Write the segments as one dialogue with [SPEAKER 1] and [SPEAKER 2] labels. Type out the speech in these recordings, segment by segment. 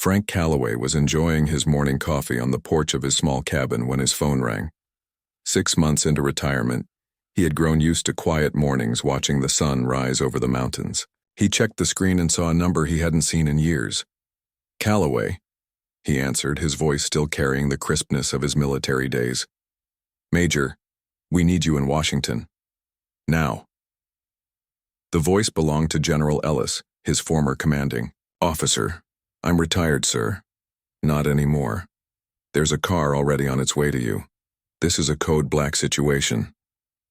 [SPEAKER 1] Frank Calloway was enjoying his morning coffee on the porch of his small cabin when his phone rang. 6 months into retirement, he had grown used to quiet mornings watching the sun rise over the mountains. He checked the screen and saw a number he hadn't seen in years. "Calloway," he answered, his voice still carrying the crispness of his military days. "Major, we need you in Washington. Now." The voice belonged to General Ellis, his former commanding officer. "I'm retired, sir." "Not anymore. There's a car already on its way to you. This is a code black situation."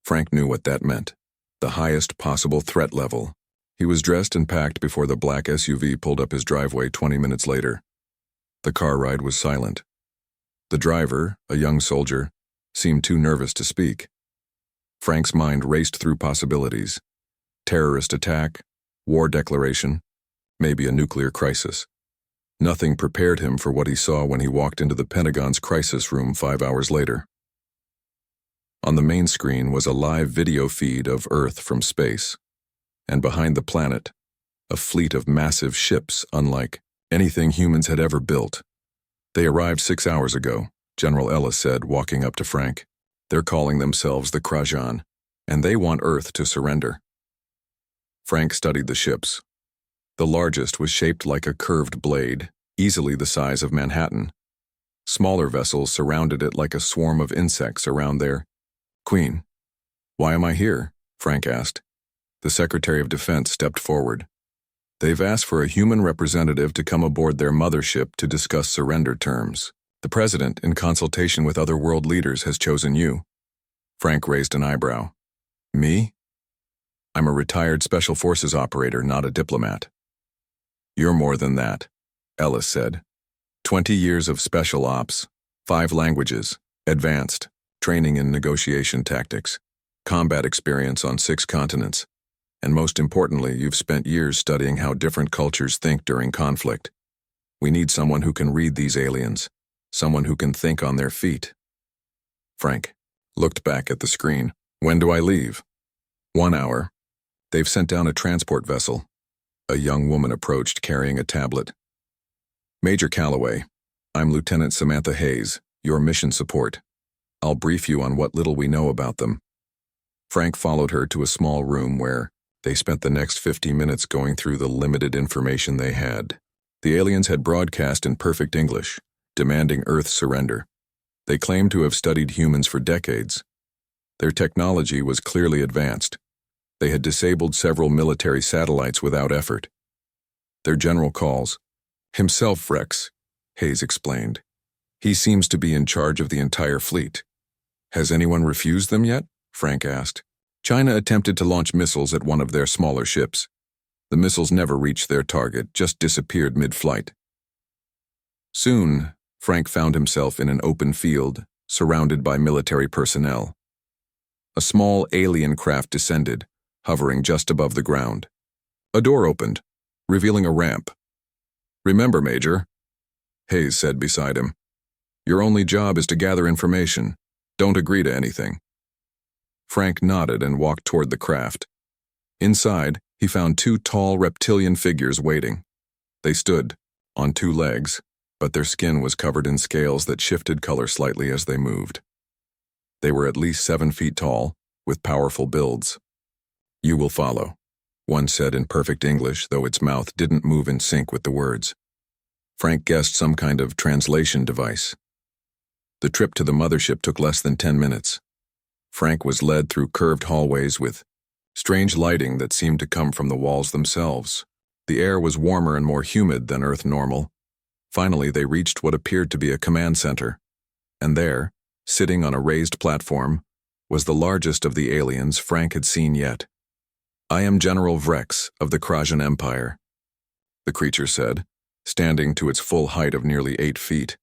[SPEAKER 1] Frank knew what that meant. The highest possible threat level. He was dressed and packed before the black SUV pulled up his driveway 20 minutes later. The car ride was silent. The driver, a young soldier, seemed too nervous to speak. Frank's mind raced through possibilities. Terrorist attack, war declaration, maybe a nuclear crisis. Nothing prepared him for what he saw when he walked into the Pentagon's crisis room 5 hours later. On the main screen was a live video feed of Earth from space, and behind the planet, a fleet of massive ships unlike anything humans had ever built. "They arrived 6 hours ago," General Ellis said, walking up to Frank. "They're calling themselves the Krajan, and they want Earth to surrender." Frank studied the ships. The largest was shaped like a curved blade, easily the size of Manhattan. Smaller vessels surrounded it like a swarm of insects around their queen. "Why am I here?" Frank asked. The Secretary of Defense stepped forward. "They've asked for a human representative to come aboard their mothership to discuss surrender terms. The President, in consultation with other world leaders, has chosen you." Frank raised an eyebrow. "Me? I'm a retired Special Forces operator, not a diplomat." "You're more than that," Ellis said. 20 years of special ops, 5 languages, advanced, training in negotiation tactics, combat experience on 6 continents, and most importantly, you've spent years studying how different cultures think during conflict. We need someone who can read these aliens, someone who can think on their feet. Frank looked back at the screen. "When do I leave?" 1 hour. They've sent down a transport vessel." A young woman approached carrying a tablet. "Major Calloway, I'm Lieutenant Samantha Hayes, your mission support. I'll brief you on what little we know about them." Frank followed her to a small room where they spent the next 50 minutes going through the limited information they had. The aliens had broadcast in perfect English, demanding Earth's surrender. They claimed to have studied humans for decades. Their technology was clearly advanced. They had disabled several military satellites without effort. Their general calls, "Himself Rex," Hayes explained. "He seems to be in charge of the entire fleet." "Has anyone refused them yet?" Frank asked. "China attempted to launch missiles at one of their smaller ships. The missiles never reached their target, just disappeared mid-flight." Soon, Frank found himself in an open field, surrounded by military personnel. A small alien craft descended, hovering just above the ground. A door opened, revealing a ramp. "Remember, Major," Hayes said beside him, "your only job is to gather information. Don't agree to anything." Frank nodded and walked toward the craft. Inside, he found 2 tall reptilian figures waiting. They stood, on 2 legs, but their skin was covered in scales that shifted color slightly as they moved. They were at least 7 feet tall, with powerful builds. "You will follow," one said in perfect English, though its mouth didn't move in sync with the words. Frank guessed some kind of translation device. The trip to the mothership took less than 10 minutes. Frank was led through curved hallways with strange lighting that seemed to come from the walls themselves. The air was warmer and more humid than Earth normal. Finally, they reached what appeared to be a command center. And there, sitting on a raised platform, was the largest of the aliens Frank had seen yet. "I am General Vrex of the Krajan Empire," the creature said, standing to its full height of nearly 8 feet.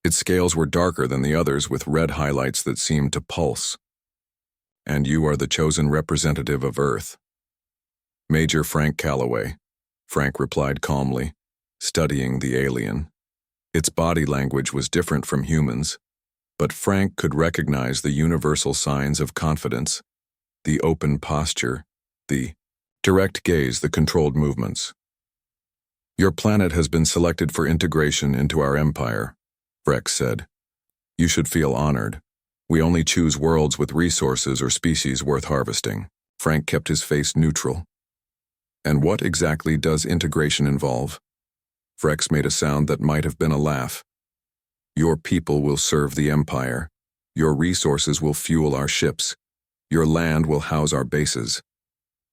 [SPEAKER 1] Its scales were darker than the others with red highlights that seemed to pulse. "And you are the chosen representative of Earth." "Major Frank Calloway," Frank replied calmly, studying the alien. Its body language was different from humans, but Frank could recognize the universal signs of confidence, the open posture, the direct gaze, the controlled movements. Your planet has been selected for integration into our empire, Vrex said. You should feel honored. We only choose worlds with resources or species worth harvesting. Frank kept his face neutral. And what exactly does integration involve? Vrex made a sound that might have been a laugh. Your people will serve the empire. Your resources will fuel our ships. Your land will house our bases.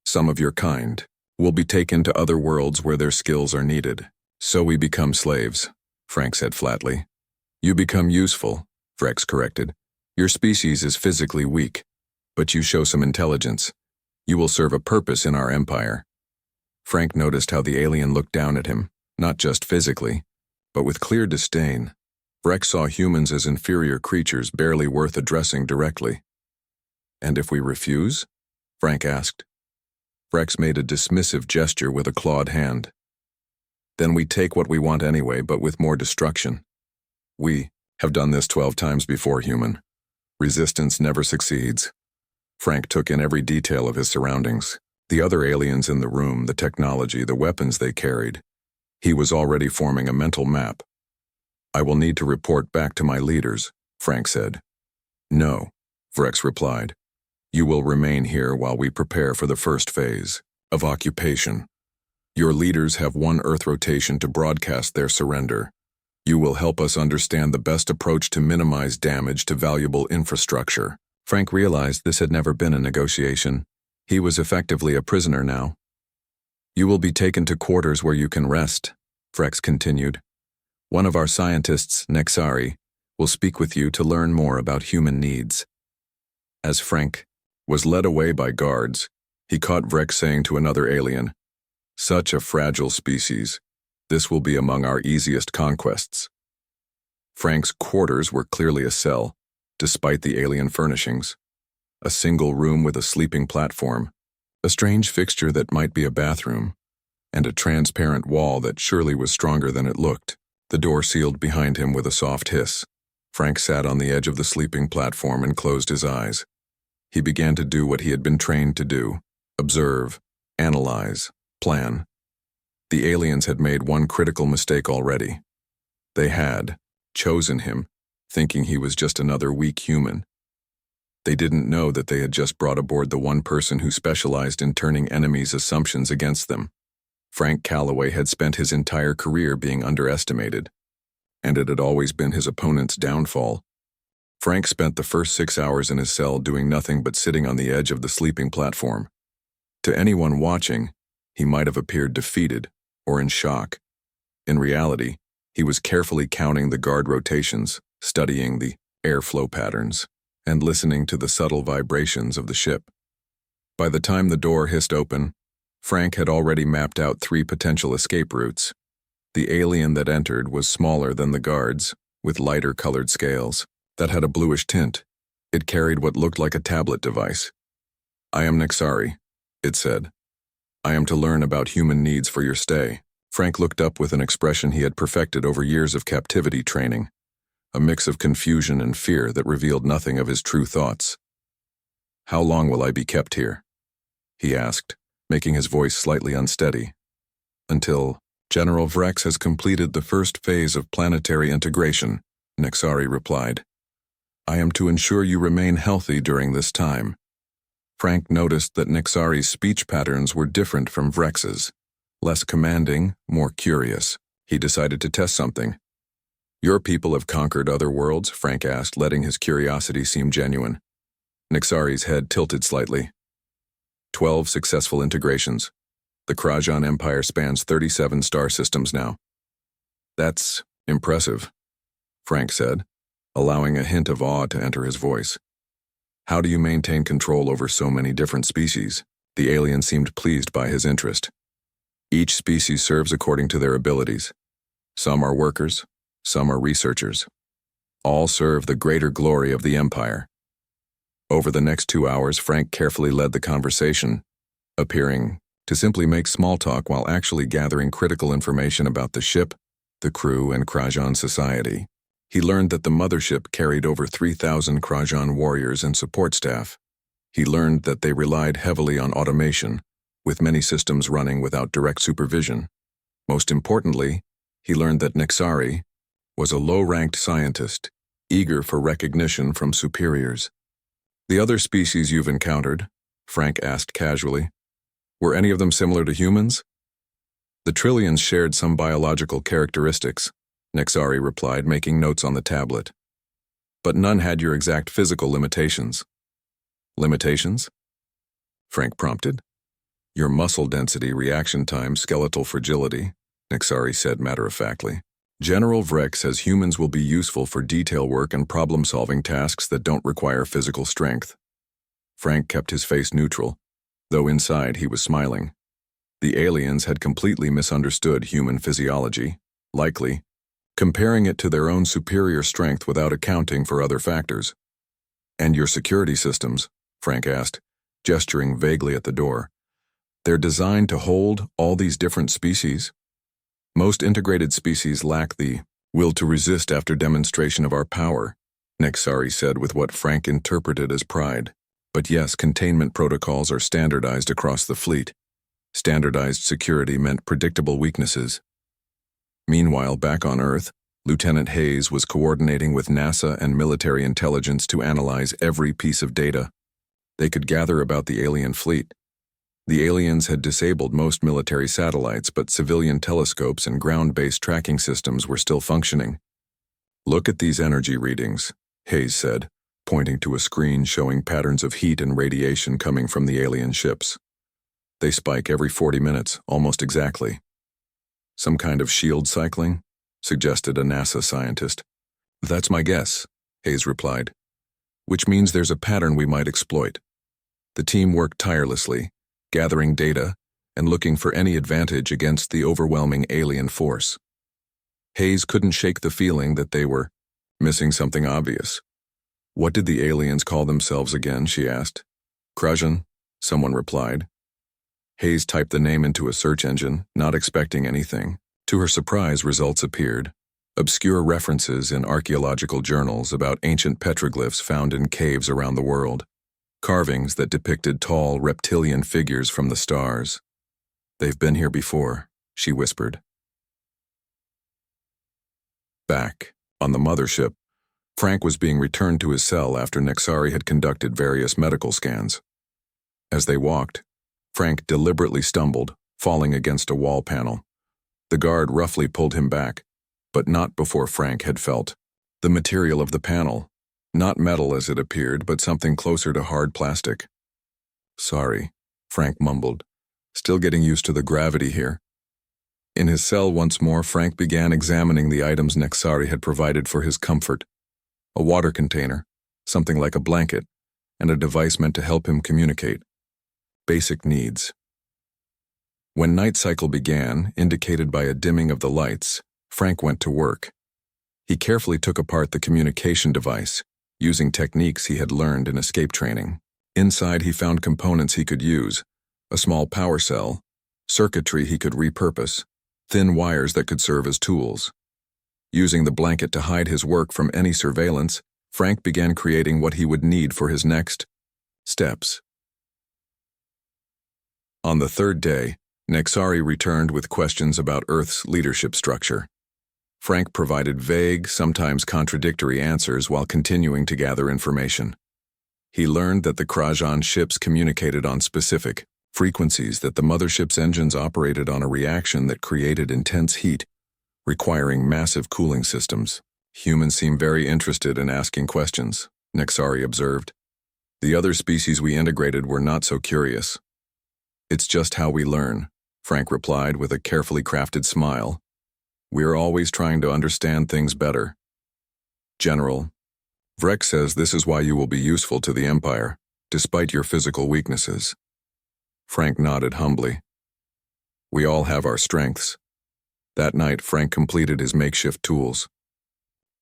[SPEAKER 1] Some of your kind will be taken to other worlds where their skills are needed. So we become slaves, Frank said flatly. You become useful, Vrex corrected. Your species is physically weak, but you show some intelligence. You will serve a purpose in our empire. Frank noticed how the alien looked down at him, not just physically, but with clear disdain. Vrex saw humans as inferior creatures barely worth addressing directly. And if we refuse? Frank asked. Vrex made a dismissive gesture with a clawed hand. Then we take what we want anyway, but with more destruction. We have done this 12 times before, human. Resistance never succeeds. Frank took in every detail of his surroundings. The other aliens in the room, the technology, the weapons they carried. He was already forming a mental map. I will need to report back to my leaders, Frank said. No, Vrex replied. You will remain here while we prepare for the first phase of occupation. Your leaders have one Earth rotation to broadcast their surrender. You will help us understand the best approach to minimize damage to valuable infrastructure. Frank realized this had never been a negotiation. He was effectively a prisoner now. You will be taken to quarters where you can rest, Vrex continued. One of our scientists, Nexari, will speak with you to learn more about human needs. As Frank was led away by guards, he caught Vrex saying to another alien, Such a fragile species. This will be among our easiest conquests. Frank's quarters were clearly a cell, despite the alien furnishings. A single room with a sleeping platform, a strange fixture that might be a bathroom, and a transparent wall that surely was stronger than it looked. The door sealed behind him with a soft hiss. Frank sat on the edge of the sleeping platform and closed his eyes. He began to do what he had been trained to do: observe, analyze, plan. The aliens had made one critical mistake already. They had chosen him, thinking he was just another weak human. They didn't know that they had just brought aboard the one person who specialized in turning enemies' assumptions against them. Frank Calloway had spent his entire career being underestimated, and it had always been his opponent's downfall. Frank spent the first 6 hours in his cell doing nothing but sitting on the edge of the sleeping platform. To anyone watching, he might have appeared defeated or in shock. In reality, he was carefully counting the guard rotations, studying the airflow patterns, and listening to the subtle vibrations of the ship. By the time the door hissed open, Frank had already mapped out 3 potential escape routes. The alien that entered was smaller than the guards, with lighter colored scales that had a bluish tint. It carried what looked like a tablet device. I am Nexari, it said. I am to learn about human needs for your stay. Frank looked up with an expression he had perfected over years of captivity training, a mix of confusion and fear that revealed nothing of his true thoughts. How long will I be kept here? He asked, making his voice slightly unsteady. Until General Vrex has completed the first phase of planetary integration, Nexari replied. I am to ensure you remain healthy during this time. Frank noticed that Nexari's speech patterns were different from Vrex's. Less commanding, more curious. He decided to test something. Your people have conquered other worlds? Frank asked, letting his curiosity seem genuine. Nexari's head tilted slightly. 12 successful integrations. The Krajan Empire spans 37 star systems now. That's impressive, Frank said, allowing a hint of awe to enter his voice. How do you maintain control over so many different species? The alien seemed pleased by his interest. Each species serves according to their abilities. Some are workers, some are researchers. All serve the greater glory of the Empire. Over the next 2 hours, Frank carefully led the conversation, appearing to simply make small talk while actually gathering critical information about the ship, the crew, and Krajan society. He learned that the mothership carried over 3,000 Krajan warriors and support staff. He learned that they relied heavily on automation, with many systems running without direct supervision. Most importantly, he learned that Nexari was a low-ranked scientist, eager for recognition from superiors. "The other species you've encountered," Frank asked casually, "were any of them similar to humans?" "The Trillions shared some biological characteristics," Nexari replied, making notes on the tablet. "But none had your exact physical limitations." "Limitations?" Frank prompted. "Your muscle density, reaction time, skeletal fragility," Nexari said matter-of-factly. "General Vrek says humans will be useful for detail work and problem-solving tasks that don't require physical strength." Frank kept his face neutral, though inside he was smiling. The aliens had completely misunderstood human physiology, likely comparing it to their own superior strength without accounting for other factors. "And your security systems?" Frank asked, gesturing vaguely at the door. "They're designed to hold all these different species?" "Most integrated species lack the will to resist after demonstration of our power," Nexari said with what Frank interpreted as pride. "But yes, containment protocols are standardized across the fleet. Standardized security meant predictable weaknesses." Meanwhile, back on Earth, Lieutenant Hayes was coordinating with NASA and military intelligence to analyze every piece of data they could gather about the alien fleet. The aliens had disabled most military satellites, but civilian telescopes and ground-based tracking systems were still functioning. "Look at these energy readings," Hayes said, pointing to a screen showing patterns of heat and radiation coming from the alien ships. "They spike every 40 minutes, almost exactly." "Some kind of shield cycling?" suggested a NASA scientist. "That's my guess," Hayes replied. "Which means there's a pattern we might exploit." The team worked tirelessly, gathering data and looking for any advantage against the overwhelming alien force. Hayes couldn't shake the feeling that they were missing something obvious. "What did the aliens call themselves again?" she asked. "Krajan," someone replied. Hayes typed the name into a search engine, not expecting anything. To her surprise, results appeared. Obscure references in archaeological journals about ancient petroglyphs found in caves around the world. Carvings that depicted tall, reptilian figures from the stars. "They've been here before," she whispered. Back, on the mothership, Frank was being returned to his cell after Nexari had conducted various medical scans. As they walked, Frank deliberately stumbled, falling against a wall panel. The guard roughly pulled him back, but not before Frank had felt the material of the panel. Not metal as it appeared, but something closer to hard plastic. "Sorry," Frank mumbled, "still getting used to the gravity here." In his cell once more, Frank began examining the items Nexari had provided for his comfort. A water container, something like a blanket, and a device meant to help him communicate. Basic needs. When night cycle began, indicated by a dimming of the lights, Frank went to work. He carefully took apart the communication device, using techniques he had learned in escape training. Inside he found components he could use, a small power cell, circuitry he could repurpose, thin wires that could serve as tools. Using the blanket to hide his work from any surveillance, Frank began creating what he would need for his next steps. On the third day, Nexari returned with questions about Earth's leadership structure. Frank provided vague, sometimes contradictory answers while continuing to gather information. He learned that the Krajan ships communicated on specific frequencies, that the mothership's engines operated on a reaction that created intense heat, requiring massive cooling systems. "Humans seem very interested in asking questions," Nexari observed. "The other species we integrated were not so curious." "It's just how we learn," Frank replied with a carefully crafted smile. "We're always trying to understand things better." "General, Vrek says this is why you will be useful to the Empire, despite your physical weaknesses." Frank nodded humbly. "We all have our strengths." That night, Frank completed his makeshift tools.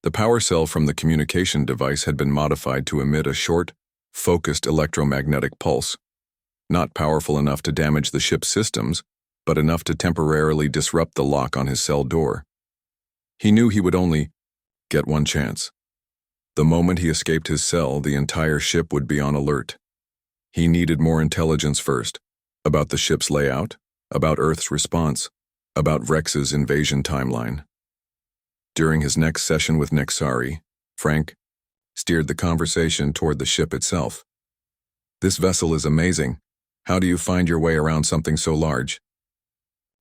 [SPEAKER 1] The power cell from the communication device had been modified to emit a short, focused electromagnetic pulse. Not powerful enough to damage the ship's systems, but enough to temporarily disrupt the lock on his cell door. He knew he would only get one chance. The moment he escaped his cell, the entire ship would be on alert. He needed more intelligence first, about the ship's layout, about Earth's response, about Vrex's invasion timeline. During his next session with Nexari, Frank steered the conversation toward the ship itself. "This vessel is amazing. How do you find your way around something so large?"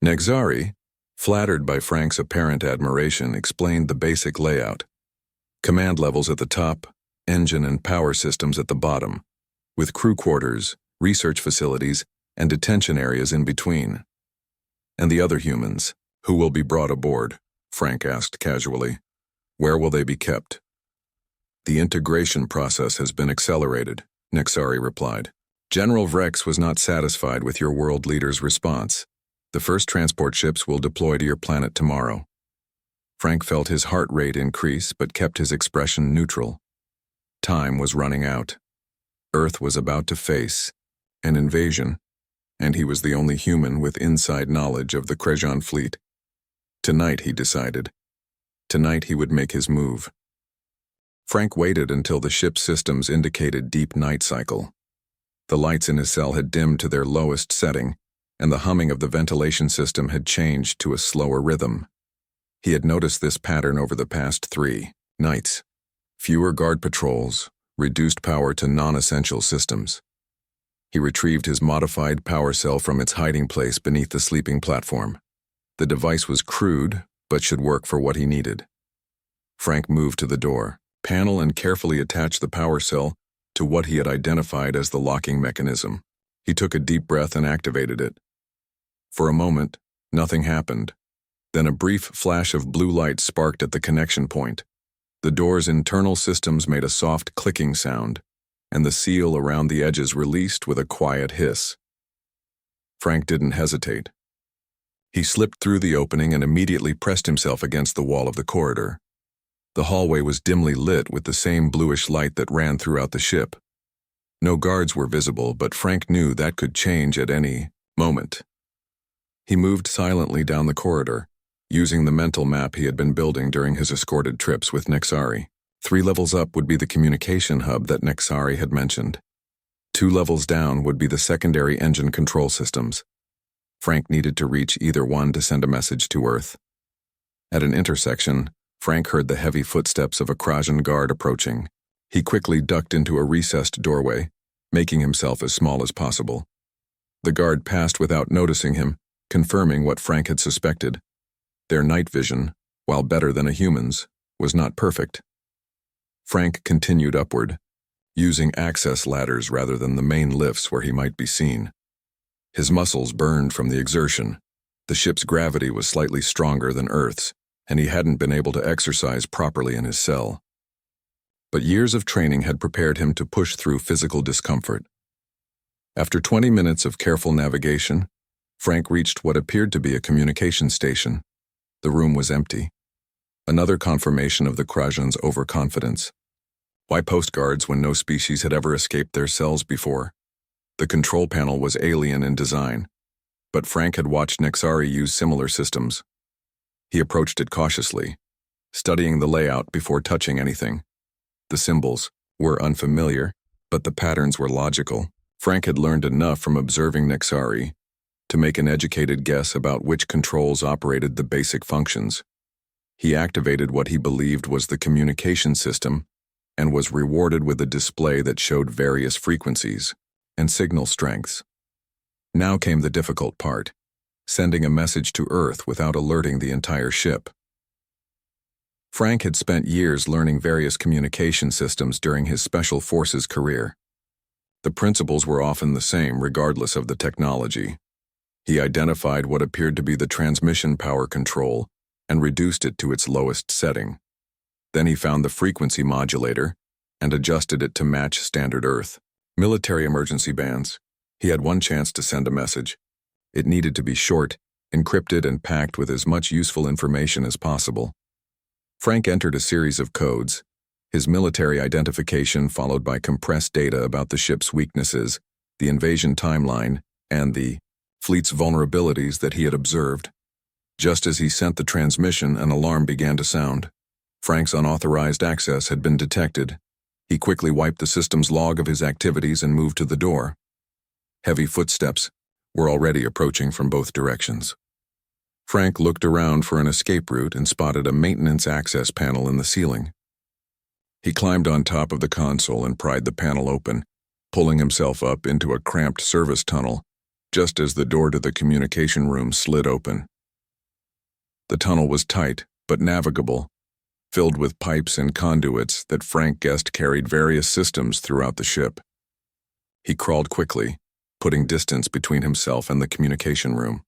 [SPEAKER 1] Nexari, flattered by Frank's apparent admiration, explained the basic layout. Command levels at the top, engine and power systems at the bottom, with crew quarters, research facilities, and detention areas in between. "And the other humans, who will be brought aboard?" Frank asked casually. "Where will they be kept?" "The integration process has been accelerated," Nexari replied. "General Vrex was not satisfied with your world leader's response. The first transport ships will deploy to your planet tomorrow." Frank felt his heart rate increase but kept his expression neutral. Time was running out. Earth was about to face an invasion, and he was the only human with inside knowledge of the Krejan fleet. Tonight, he decided. Tonight he would make his move. Frank waited until the ship's systems indicated deep night cycle. The lights in his cell had dimmed to their lowest setting, and the humming of the ventilation system had changed to a slower rhythm. He had noticed this pattern over the past 3 nights. Fewer guard patrols, reduced power to non-essential systems. He retrieved his modified power cell from its hiding place beneath the sleeping platform. The device was crude, but should work for what he needed. Frank moved to the door, panel, and carefully attached the power cell to what he had identified as the locking mechanism. He took a deep breath and activated it. For a moment, nothing happened. Then a brief flash of blue light sparked at the connection point. The door's internal systems made a soft clicking sound, and the seal around the edges released with a quiet hiss. Frank didn't hesitate. He slipped through the opening and immediately pressed himself against the wall of the corridor. The hallway was dimly lit with the same bluish light that ran throughout the ship. No guards were visible, but Frank knew that could change at any moment. He moved silently down the corridor, using the mental map he had been building during his escorted trips with Nexari. 3 levels up would be the communication hub that Nexari had mentioned. 2 levels down would be the secondary engine control systems. Frank needed to reach either one to send a message to Earth. At an intersection, Frank heard the heavy footsteps of a Krajan guard approaching. He quickly ducked into a recessed doorway, making himself as small as possible. The guard passed without noticing him, confirming what Frank had suspected. Their night vision, while better than a human's, was not perfect. Frank continued upward, using access ladders rather than the main lifts where he might be seen. His muscles burned from the exertion. The ship's gravity was slightly stronger than Earth's, and he hadn't been able to exercise properly in his cell. But years of training had prepared him to push through physical discomfort. After 20 minutes of careful navigation, Frank reached what appeared to be a communication station. The room was empty. Another confirmation of the Krajan's overconfidence. Why post guards when no species had ever escaped their cells before? The control panel was alien in design, but Frank had watched Nexari use similar systems. He approached it cautiously, studying the layout before touching anything. The symbols were unfamiliar, but the patterns were logical. Frank had learned enough from observing Nexari to make an educated guess about which controls operated the basic functions. He activated what he believed was the communication system and was rewarded with a display that showed various frequencies and signal strengths. Now came the difficult part, sending a message to Earth without alerting the entire ship. Frank had spent years learning various communication systems during his Special Forces career. The principles were often the same regardless of the technology. He identified what appeared to be the transmission power control and reduced it to its lowest setting. Then he found the frequency modulator and adjusted it to match standard Earth. Military emergency bands. He had one chance to send a message. It needed to be short, encrypted, and packed with as much useful information as possible. Frank entered a series of codes, his military identification followed by compressed data about the ship's weaknesses, the invasion timeline, and the fleet's vulnerabilities that he had observed. Just as he sent the transmission, an alarm began to sound. Frank's unauthorized access had been detected. He quickly wiped the system's log of his activities and moved to the door. Heavy footsteps were already approaching from both directions. Frank looked around for an escape route and spotted a maintenance access panel in the ceiling. He climbed on top of the console and pried the panel open, pulling himself up into a cramped service tunnel just as the door to the communication room slid open. The tunnel was tight but navigable, filled with pipes and conduits that Frank guessed carried various systems throughout the ship. He crawled quickly, putting distance between himself and the communication room.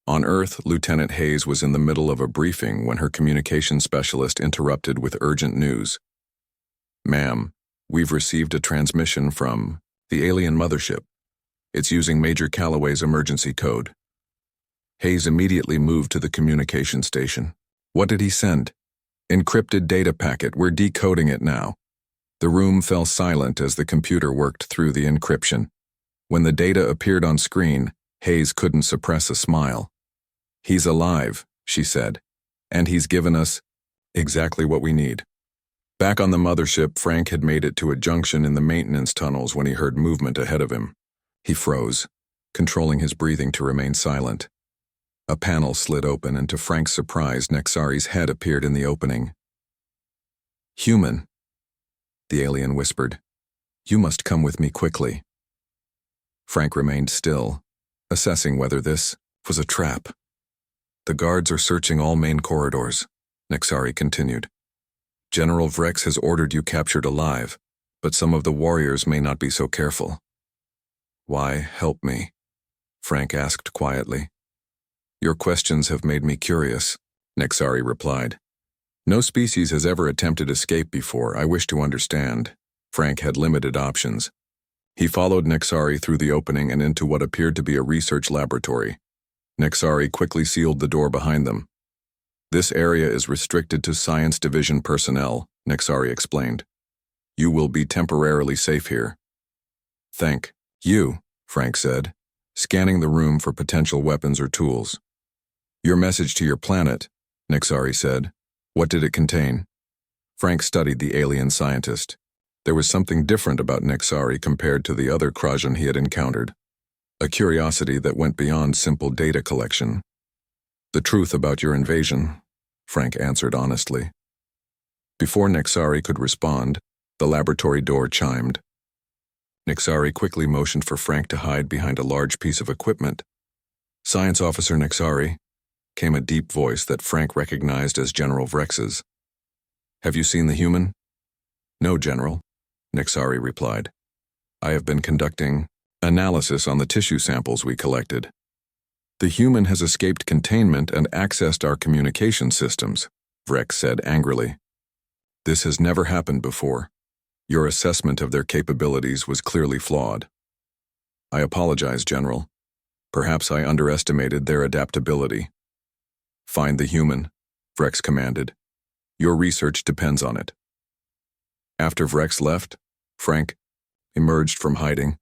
[SPEAKER 1] On Earth, Lieutenant Hayes was in the middle of a briefing when her communication specialist interrupted with urgent news. "Ma'am, we've received a transmission from the alien mothership. It's using Major Calloway's emergency code." Hayes immediately moved to the communication station. "What did he send?" "Encrypted data packet. We're decoding it now." The room fell silent as the computer worked through the encryption. When the data appeared on screen, Hayes couldn't suppress a smile. "He's alive," she said, "and he's given us exactly what we need." Back on the mothership, Frank had made it to a junction in the maintenance tunnels when he heard movement ahead of him. He froze, controlling his breathing to remain silent. A panel slid open, and to Frank's surprise, Nexari's head appeared in the opening. "Human," the alien whispered. "You must come with me quickly." Frank remained still, assessing whether this was a trap. "The guards are searching all main corridors," Nexari continued. "General Vrex has ordered you captured alive, but some of the warriors may not be so careful." "Why help me?" Frank asked quietly. "Your questions have made me curious," Nexari replied. "No species has ever attempted escape before. I wish to understand." Frank had limited options. He followed Nexari through the opening and into what appeared to be a research laboratory. Nexari quickly sealed the door behind them. "This area is restricted to Science Division personnel," Nexari explained. "You will be temporarily safe here." "Thank you," Frank said, scanning the room for potential weapons or tools. "Your message to your planet," Nexari said. "What did it contain?" Frank studied the alien scientist. There was something different about Nexari compared to the other Krajan he had encountered. A curiosity that went beyond simple data collection. "The truth about your invasion," Frank answered honestly. Before Nexari could respond, the laboratory door chimed. Nexari quickly motioned for Frank to hide behind a large piece of equipment. "Science Officer Nexari," came a deep voice that Frank recognized as General Vrex's. "Have you seen the human?" "No, General," Nexari replied. "I have been conducting analysis on the tissue samples we collected. The human has escaped containment and accessed our communication systems," Vrex said angrily. "This has never happened before. Your assessment of their capabilities was clearly flawed." "I apologize, General. Perhaps I underestimated their adaptability." "Find the human," Vrex commanded. "Your research depends on it." After Vrex left, Frank emerged from hiding.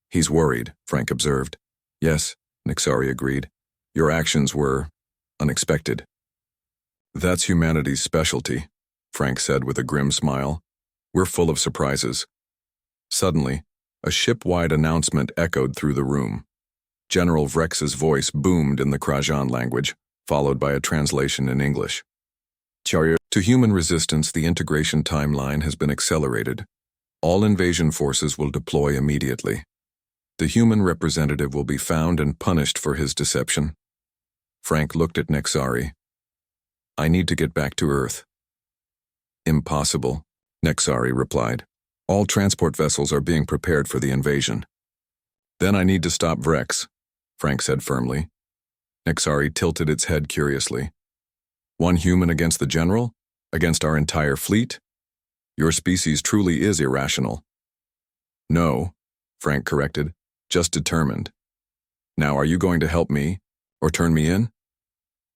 [SPEAKER 1] "He's worried," Frank observed. "Yes," Nexari agreed. "Your actions were unexpected." "That's humanity's specialty," Frank said with a grim smile. "We're full of surprises." Suddenly, a ship-wide announcement echoed through the room. General Vrex's voice boomed in the Krajan language, followed by a translation in English. "To human resistance, the integration timeline has been accelerated. All invasion forces will deploy immediately. The human representative will be found and punished for his deception." Frank looked at Nexari. "I need to get back to Earth." "Impossible," Nexari replied. "All transport vessels are being prepared for the invasion." "Then I need to stop Vrex," Frank said firmly. Nexari tilted its head curiously. "One human against the General? Against our entire fleet? Your species truly is irrational." "No," Frank corrected, "just determined. Now, are you going to help me, or turn me in?"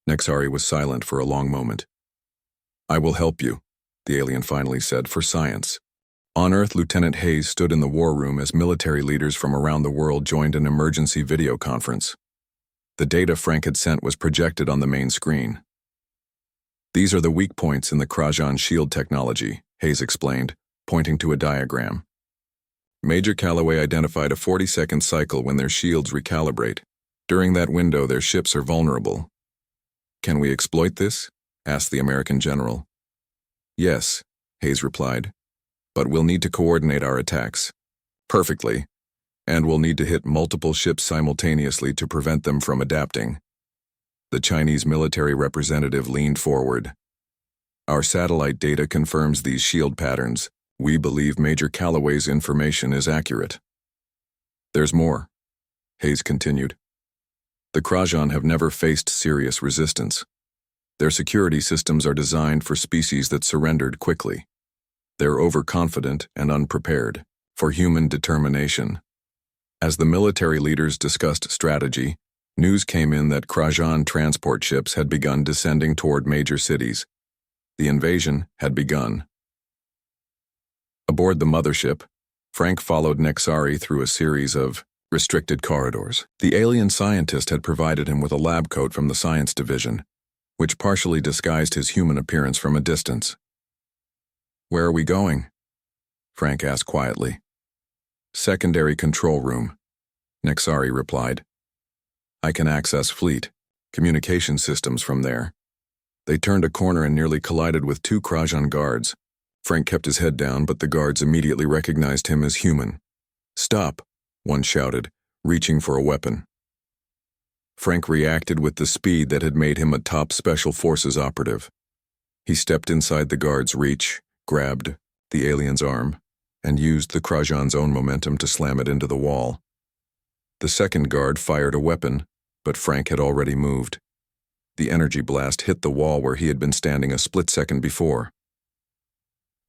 [SPEAKER 1] Nexari was silent for a long moment. "I will help you," the alien finally said, "for science." On Earth, Lieutenant Hayes stood in the war room as military leaders from around the world joined an emergency video conference. The data Frank had sent was projected on the main screen. "These are the weak points in the Krajan shield technology," Hayes explained, pointing to a diagram. "Major Calloway identified a 40-second cycle when their shields recalibrate. During that window, their ships are vulnerable. Can we exploit this? Asked the American general. Yes, Hayes replied. But we'll need to coordinate our attacks. Perfectly. And we'll need to hit multiple ships simultaneously to prevent them from adapting. The Chinese military representative leaned forward. Our satellite data confirms these shield patterns. We believe Major Calloway's information is accurate. There's more, Hayes continued. The Krajan have never faced serious resistance. Their security systems are designed for species that surrendered quickly. They're overconfident and unprepared for human determination. As the military leaders discussed strategy, news came in that Krajan transport ships had begun descending toward major cities. The invasion had begun. Aboard the mothership, Frank followed Nexari through a series of restricted corridors. The alien scientist had provided him with a lab coat from the science division, which partially disguised his human appearance from a distance. Where are we going? Frank asked quietly. Secondary control room, Nexari replied. I can access fleet communication systems from there. They turned a corner and nearly collided with two Krajan guards. Frank kept his head down, but the guards immediately recognized him as human. Stop, one shouted, reaching for a weapon. Frank reacted with the speed that had made him a top special forces operative. He stepped inside the guard's reach, grabbed the alien's arm, and used the Krajan's own momentum to slam it into the wall. The second guard fired a weapon, but Frank had already moved. The energy blast hit the wall where he had been standing a split second before.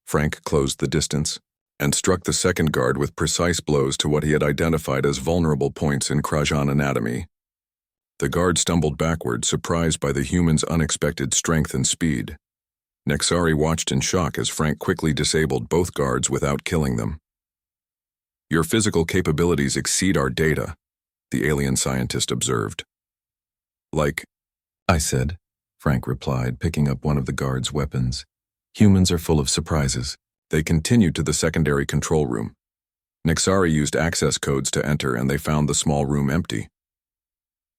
[SPEAKER 1] Frank closed the distance and struck the second guard with precise blows to what he had identified as vulnerable points in Krajan anatomy. The guard stumbled backward, surprised by the human's unexpected strength and speed. Nexari watched in shock as Frank quickly disabled both guards without killing them. Your physical capabilities exceed our data, the alien scientist observed. Like I said, Frank replied, picking up one of the guard's weapons. Humans are full of surprises. They continued to the secondary control room. Nexari used access codes to enter, and they found the small room empty.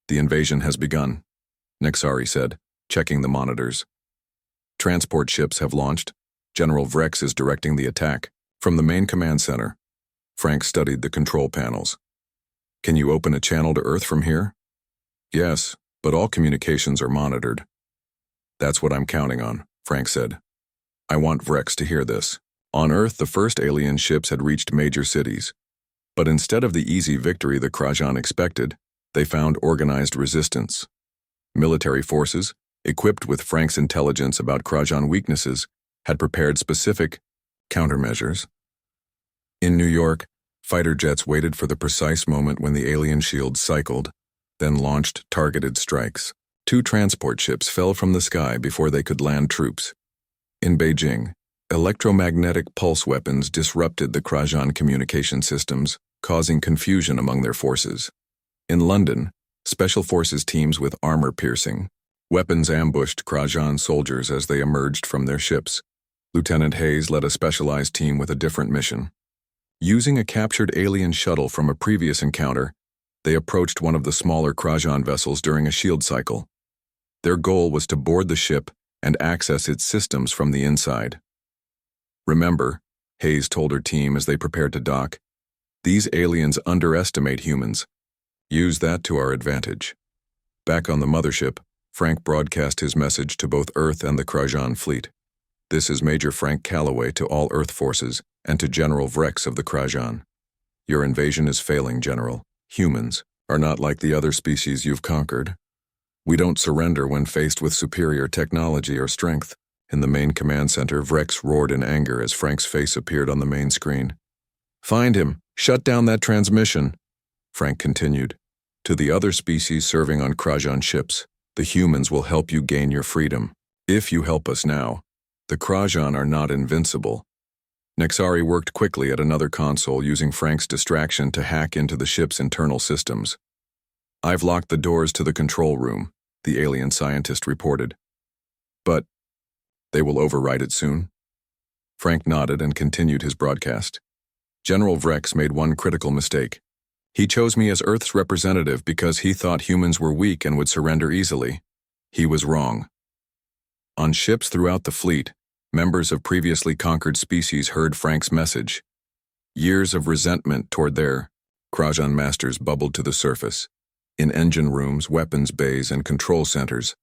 [SPEAKER 1] The invasion has begun, Nexari said, checking the monitors. Transport ships have launched. General Vrex is directing the attack. From the main command center, Frank studied the control panels. Can you open a channel to Earth from here? Yes, but all communications are monitored. That's what I'm counting on, Frank said. I want Vrex to hear this. On Earth, the first alien ships had reached major cities. But instead of the easy victory the Krajan expected, they found organized resistance. Military forces, equipped with Frank's intelligence about Krajan weaknesses, had prepared specific countermeasures. In New York, fighter jets waited for the precise moment when the alien shields cycled, then launched targeted strikes. 2 transport ships fell from the sky before they could land troops. In Beijing, electromagnetic pulse weapons disrupted the Krajan communication systems, causing confusion among their forces. In London, special forces teams with armor-piercing weapons ambushed Krajan soldiers as they emerged from their ships. Lieutenant Hayes led a specialized team with a different mission. Using a captured alien shuttle from a previous encounter, they approached one of the smaller Krajan vessels during a shield cycle. Their goal was to board the ship and access its systems from the inside. Remember, Hayes told her team as they prepared to dock, these aliens underestimate humans. Use that to our advantage. Back on the mothership, Frank broadcast his message to both Earth and the Krajan fleet. This is Major Frank Calloway to all Earth forces and to General Vrex of the Krajan. Your invasion is failing, General. Humans are not like the other species you've conquered. We don't surrender when faced with superior technology or strength. In the main command center, Vrex roared in anger as Frank's face appeared on the main screen. Find him. Shut down that transmission, Frank continued. To the other species serving on Krajan ships, the humans will help you gain your freedom. If you help us now, the Krajan are not invincible. Nexari worked quickly at another console using Frank's distraction to hack into the ship's internal systems. I've locked the doors to the control room, the alien scientist reported. But they will override it soon? Frank nodded and continued his broadcast. General Vrex made one critical mistake. He chose me as Earth's representative because he thought humans were weak and would surrender easily. He was wrong. On ships throughout the fleet, members of previously conquered species heard Frank's message. Years of resentment toward their Krajan masters bubbled to the surface. In engine rooms, weapons bays, and control centers,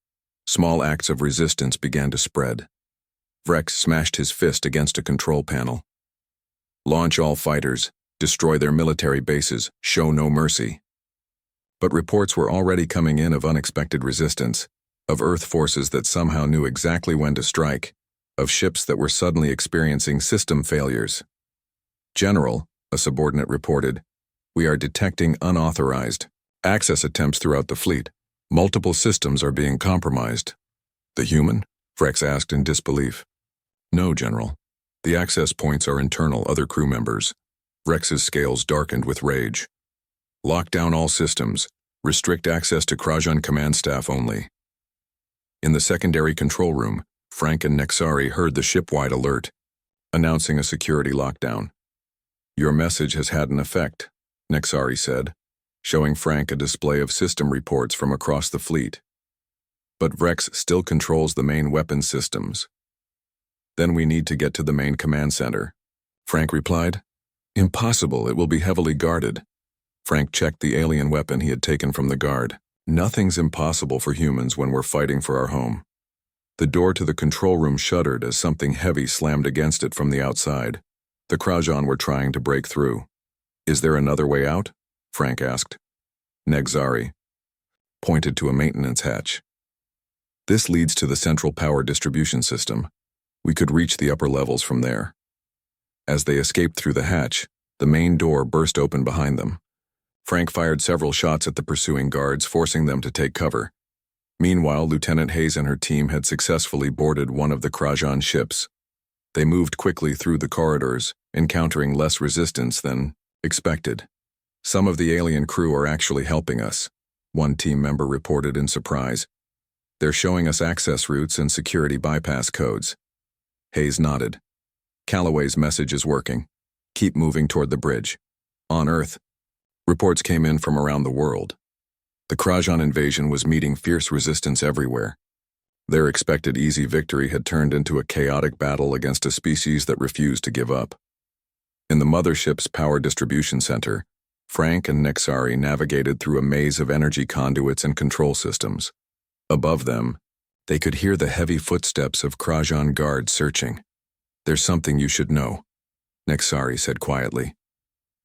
[SPEAKER 1] small acts of resistance began to spread. Vrex smashed his fist against a control panel. Launch all fighters, destroy their military bases, show no mercy. But reports were already coming in of unexpected resistance, of Earth forces that somehow knew exactly when to strike, of ships that were suddenly experiencing system failures. General, a subordinate reported, we are detecting unauthorized access attempts throughout the fleet. Multiple systems are being compromised. The human? Vrex asked in disbelief. No, General. The access points are internal, other crew members. Vrex's scales darkened with rage. Lock down all systems. Restrict access to Krajan command staff only. In the secondary control room, Frank and Nexari heard the ship-wide alert, announcing a security lockdown. Your message has had an effect, Nexari said, showing Frank a display of system reports from across the fleet. But Vrex still controls the main weapon systems. Then we need to get to the main command center. Frank replied. Impossible, it will be heavily guarded. Frank checked the alien weapon he had taken from the guard. Nothing's impossible for humans when we're fighting for our home. The door to the control room shuddered as something heavy slammed against it from the outside. The Krajan were trying to break through. Is there another way out? Frank asked. Nexari pointed to a maintenance hatch. This leads to the central power distribution system. We could reach the upper levels from there. As they escaped through the hatch, the main door burst open behind them. Frank fired several shots at the pursuing guards, forcing them to take cover. Meanwhile, Lieutenant Hayes and her team had successfully boarded one of the Krajan ships. They moved quickly through the corridors, encountering less resistance than expected. Some of the alien crew are actually helping us, one team member reported in surprise. They're showing us access routes and security bypass codes. Hayes nodded. Calloway's message is working. Keep moving toward the bridge. On Earth, reports came in from around the world. The Krajan invasion was meeting fierce resistance everywhere. Their expected easy victory had turned into a chaotic battle against a species that refused to give up. In the mothership's power distribution center, Frank and Nexari navigated through a maze of energy conduits and control systems. Above them, they could hear the heavy footsteps of Krajan guards searching. There's something you should know, Nexari said quietly.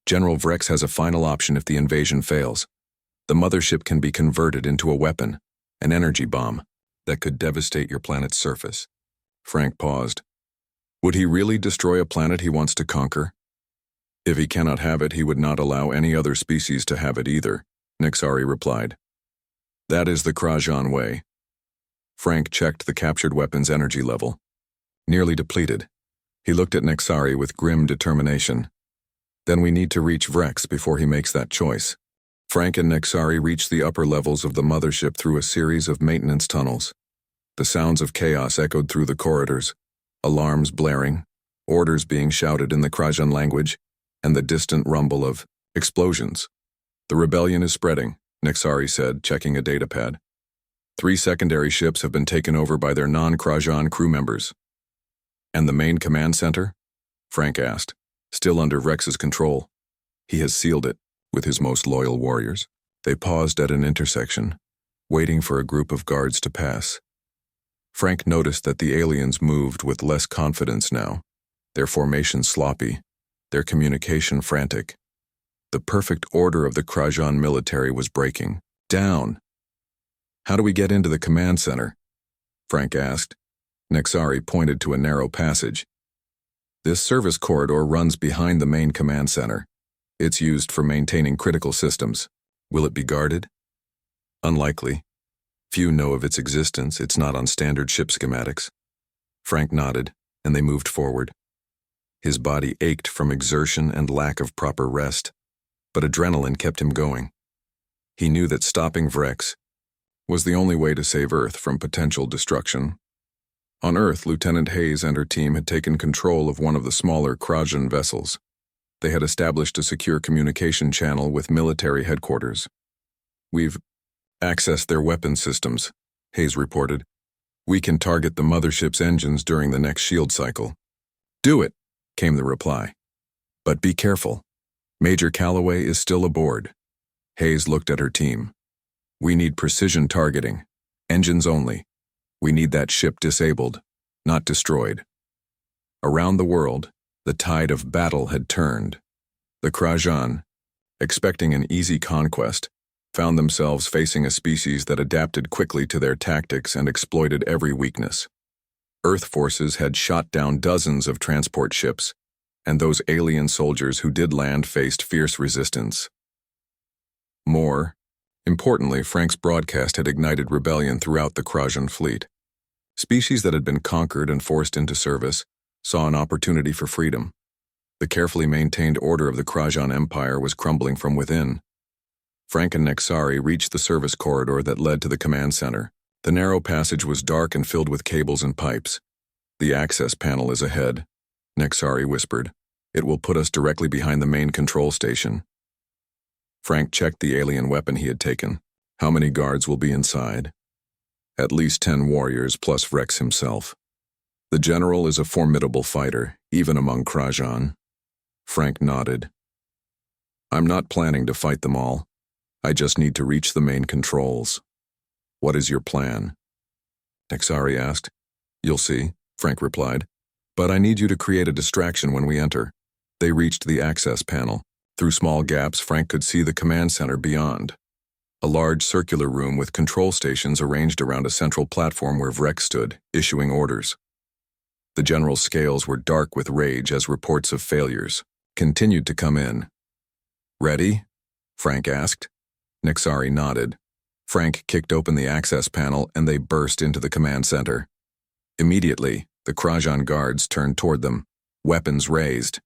[SPEAKER 1] General Vrex has a final option if the invasion fails. The mothership can be converted into a weapon, an energy bomb, that could devastate your planet's surface. Frank paused. Would he really destroy a planet he wants to conquer? If he cannot have it, he would not allow any other species to have it either, Nexari replied. That is the Krajan way. Frank checked the captured weapon's energy level. Nearly depleted. He looked at Nexari with grim determination. Then we need to reach Vrex before he makes that choice. Frank and Nexari reached the upper levels of the mothership through a series of maintenance tunnels. The sounds of chaos echoed through the corridors, alarms blaring, orders being shouted in the Krajan language, and the distant rumble of explosions. The rebellion is spreading, Nexari said, checking a datapad. 3 secondary ships have been taken over by their non-Krajan crew members. And the main command center? Frank asked, still under Vrex's control. He has sealed it with his most loyal warriors. They paused at an intersection, waiting for a group of guards to pass. Frank noticed that the aliens moved with less confidence now, their formation sloppy, their communication frantic. The perfect order of the Krajan military was breaking down. How do we get into the command center? Frank asked. Nexari pointed to a narrow passage. This service corridor runs behind the main command center. It's used for maintaining critical systems. Will it be guarded? Unlikely. Few know of its existence. It's not on standard ship schematics. Frank nodded, and they moved forward. His body ached from exertion and lack of proper rest, but adrenaline kept him going. He knew that stopping Vrex was the only way to save Earth from potential destruction. On Earth, Lieutenant Hayes and her team had taken control of one of the smaller Krajan vessels. They had established a secure communication channel with military headquarters. "We've accessed their weapon systems," Hayes reported. "We can target the mothership's engines during the next shield cycle." "Do it," came the reply. "But be careful. Major Calloway is still aboard." Hayes looked at her team. "We need precision targeting. Engines only. We need that ship disabled, not destroyed." Around the world, the tide of battle had turned. The Krajan, expecting an easy conquest, found themselves facing a species that adapted quickly to their tactics and exploited every weakness. Earth forces had shot down dozens of transport ships, and those alien soldiers who did land faced fierce resistance. More importantly, Frank's broadcast had ignited rebellion throughout the Krajan fleet. Species that had been conquered and forced into service saw an opportunity for freedom. The carefully maintained order of the Krajan Empire was crumbling from within. Frank and Nexari reached the service corridor that led to the command center. The narrow passage was dark and filled with cables and pipes. "The access panel is ahead," Nexari whispered. "It will put us directly behind the main control station." Frank checked the alien weapon he had taken. "How many guards will be inside?" "At least 10 warriors plus Rex himself. The general is a formidable fighter, even among Krajan." Frank nodded. "I'm not planning to fight them all. I just need to reach the main controls." "What is your plan?" Nexari asked. "You'll see," Frank replied. "But I need you to create a distraction when we enter." They reached the access panel. Through small gaps, Frank could see the command center beyond. A large circular room with control stations arranged around a central platform where Vrex stood, issuing orders. The general's scales were dark with rage as reports of failures continued to come in. "Ready?" Frank asked. Nexari nodded. Frank kicked open the access panel and they burst into the command center. Immediately, the Krajan guards turned toward them, weapons raised.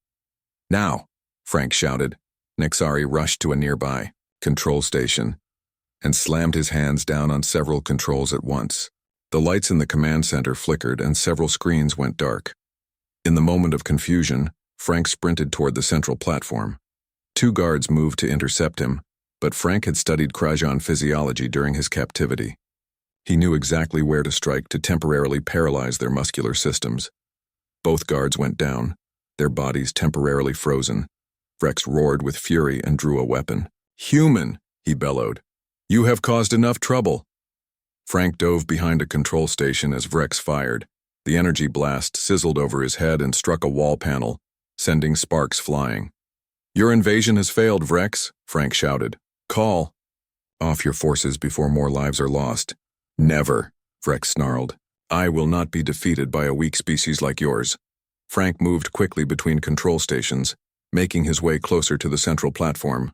[SPEAKER 1] "Now!" Frank shouted. Nexari rushed to a nearby control station and slammed his hands down on several controls at once. The lights in the command center flickered and several screens went dark. In the moment of confusion, Frank sprinted toward the central platform. 2 guards moved to intercept him, but Frank had studied Krajan physiology during his captivity. He knew exactly where to strike to temporarily paralyze their muscular systems. Both guards went down, their bodies temporarily frozen. Vrex roared with fury and drew a weapon. "Human!" he bellowed. "You have caused enough trouble." Frank dove behind a control station as Vrex fired. The energy blast sizzled over his head and struck a wall panel, sending sparks flying. "Your invasion has failed, Vrex," Frank shouted. "Call off your forces before more lives are lost." "Never," Vrex snarled. "I will not be defeated by a weak species like yours." Frank moved quickly between control stations, making his way closer to the central platform.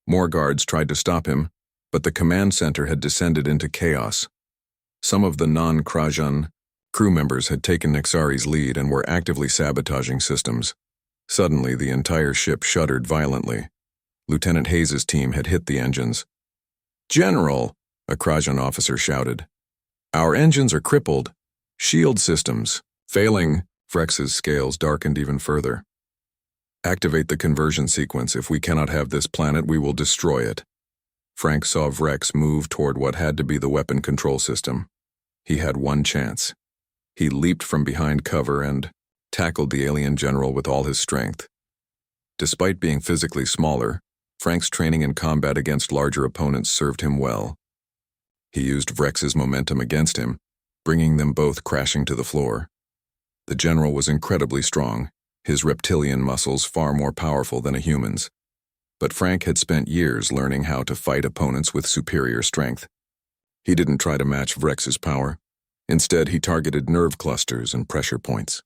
[SPEAKER 1] More guards tried to stop him, but the command center had descended into chaos. Some of the non-Krajan crew members had taken Nexari's lead and were actively sabotaging systems. Suddenly, the entire ship shuddered violently. Lieutenant Hayes' team had hit the engines. "General!" a Krajan officer shouted. "Our engines are crippled. Shield systems failing." Vrex's scales darkened even further. "Activate the conversion sequence. If we cannot have this planet, we will destroy it." Frank saw Vrex move toward what had to be the weapon control system. He had one chance. He leaped from behind cover and tackled the alien general with all his strength. Despite being physically smaller, Frank's training in combat against larger opponents served him well. He used Vrex's momentum against him, bringing them both crashing to the floor. The general was incredibly strong, his reptilian muscles far more powerful than a human's. But Frank had spent years learning how to fight opponents with superior strength. He didn't try to match Vrex's power. Instead, he targeted nerve clusters and pressure points.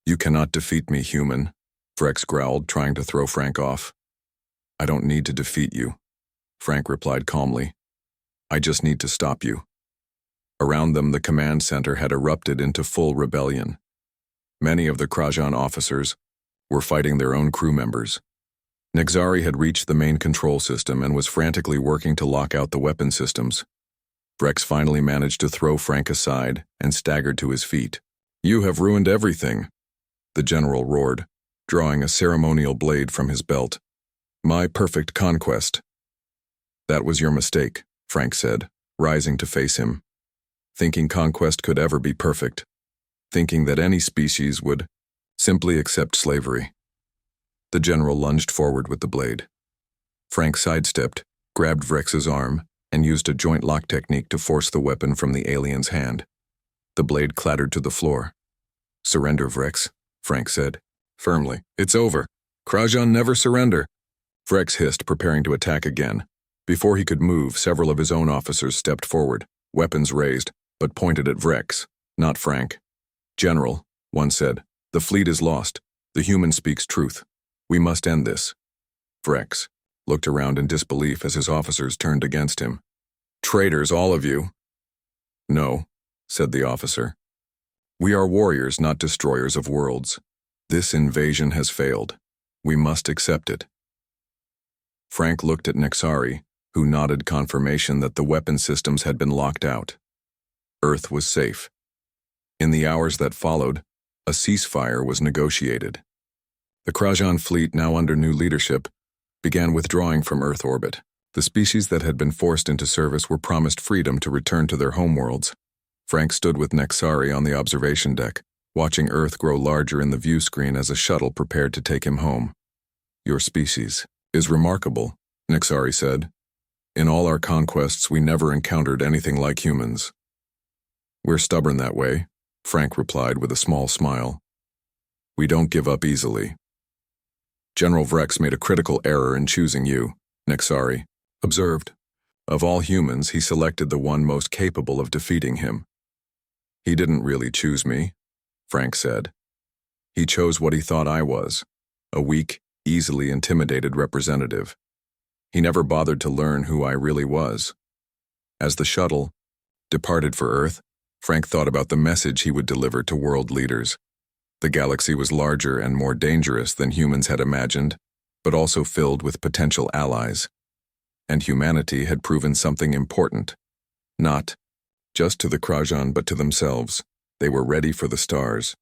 [SPEAKER 1] "You cannot defeat me, human," Vrex growled, trying to throw Frank off. "I don't need to defeat you," Frank replied calmly. "I just need to stop you." Around them, the command center had erupted into full rebellion. Many of the Krajan officers were fighting their own crew members. Nexari had reached the main control system and was frantically working to lock out the weapon systems. Vrex finally managed to throw Frank aside and staggered to his feet. "You have ruined everything," the general roared, drawing a ceremonial blade from his belt. "My perfect conquest." "That was your mistake," Frank said, rising to face him. "Thinking conquest could ever be perfect. Thinking that any species would simply accept slavery." The general lunged forward with the blade. Frank sidestepped, grabbed Vrex's arm, and used a joint lock technique to force the weapon from the alien's hand. The blade clattered to the floor. "Surrender, Vrex," Frank said, firmly. "It's over. Krajan never surrender." Vrex hissed, preparing to attack again. Before he could move, several of his own officers stepped forward, weapons raised, but pointed at Vrex, not Frank. "General," one said, "the fleet is lost. The human speaks truth. We must end this." Vrex looked around in disbelief as his officers turned against him. "Traitors, all of you." "No," said the officer. "We are warriors, not destroyers of worlds. This invasion has failed. We must accept it." Frank looked at Nexari, who nodded confirmation that the weapon systems had been locked out. Earth was safe. In the hours that followed, a ceasefire was negotiated. The Krajan fleet, now under new leadership, began withdrawing from Earth orbit. The species that had been forced into service were promised freedom to return to their homeworlds. Frank stood with Nexari on the observation deck, watching Earth grow larger in the view screen as a shuttle prepared to take him home. "Your species is remarkable," Nexari said. "In all our conquests, we never encountered anything like humans." "We're stubborn that way," Frank replied with a small smile. "We don't give up easily." "General Vrex made a critical error in choosing you," Nexari observed. "Of all humans, he selected the one most capable of defeating him." "He didn't really choose me," Frank said. "He chose what he thought I was, a weak, easily intimidated representative. He never bothered to learn who I really was." As the shuttle departed for Earth, Frank thought about the message he would deliver to world leaders. The galaxy was larger and more dangerous than humans had imagined, but also filled with potential allies. And humanity had proven something important. Not just to the Krajan, but to themselves. They were ready for the stars.